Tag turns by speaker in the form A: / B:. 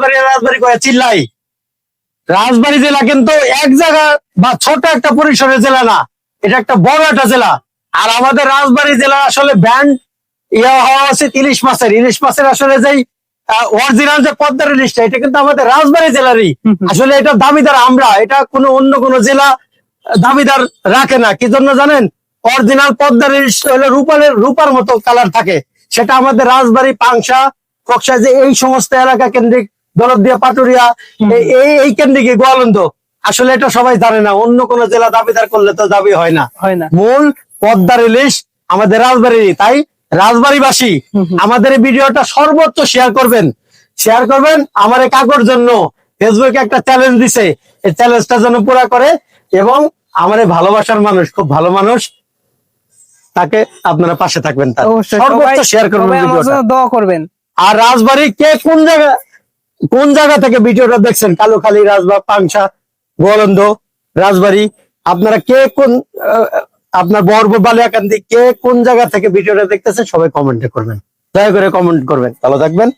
A: রাজবাড়ি রাজবাড়ি করে চিল্লাই। রাজবাড়ি জেলা কিন্তু এক জায়গা বা ছোট একটা পরিসরের জেলা না, এটা একটা বড় একটা জেলা। আর আমাদের রাজবাড়ি জেলা আসলে ব্যান্ড হওয়া উচিত ইলিশ মাছের। ইলিশ মাছের আসলে যেই অরিজিনাল যে পদ্মার ইলিশটা, এটা কিন্তু আমাদের রাজবাড়ি জেলারই। আসলে এটা দাবিদার আমরা, এটা কোনো অন্য কোনো জেলা দাবিদার রাখে না। কি জন্য জানেন? অরিজিনাল পদ্মার ইলিশ হলো রূপার মতো কালার থাকে, সেটা আমাদের রাজবাড়ি, পাংশা, কক্সা, যে এই সমস্ত এলাকা কেন্দ্রিক, দরদিয়া, পাটুরিয়া, এই কেন্দ্রিক গোয়ালন্দ। আসলে এটা সবাই জানে না, অন্য কোন জেলা দাবিদার করলে তো দাবি হয় না। মূল পদ্মার ইলিশ আমাদের রাজবাড়ি। তাই রাজবাড়িবাসী আমাদের এই ভিডিওটা সর্বোচ্চ শেয়ার করবেন। আমার এই কাকুর জন্য ফেসবুকে একটা চ্যালেঞ্জ দিছে, এই চ্যালেঞ্জটা যেন পুরা করে। এবং আমার এই ভালোবাসার মানুষ, খুব ভালো মানুষ, তাকে আপনারা পাশে থাকবেন, তার সর্বোচ্চ শেয়ার করবেন,
B: দোয়া করবেন।
A: আর রাজবাড়ি কে কোন জায়গা থেকে ভিডিওটা দেখছেন, কালুখালী, রাজবাড়ি, পাংশা, গোয়ালন্দ, রাজবাড়ি, আপনারা কে কোন আপনার বহরমপুর, বালিয়াকান্দি, কে কোন জায়গা থেকে ভিডিওটা দেখতেছেন, সবাই কমেন্টে করবেন, দয়া করে কমেন্ট করবেন। ভালো থাকবেন।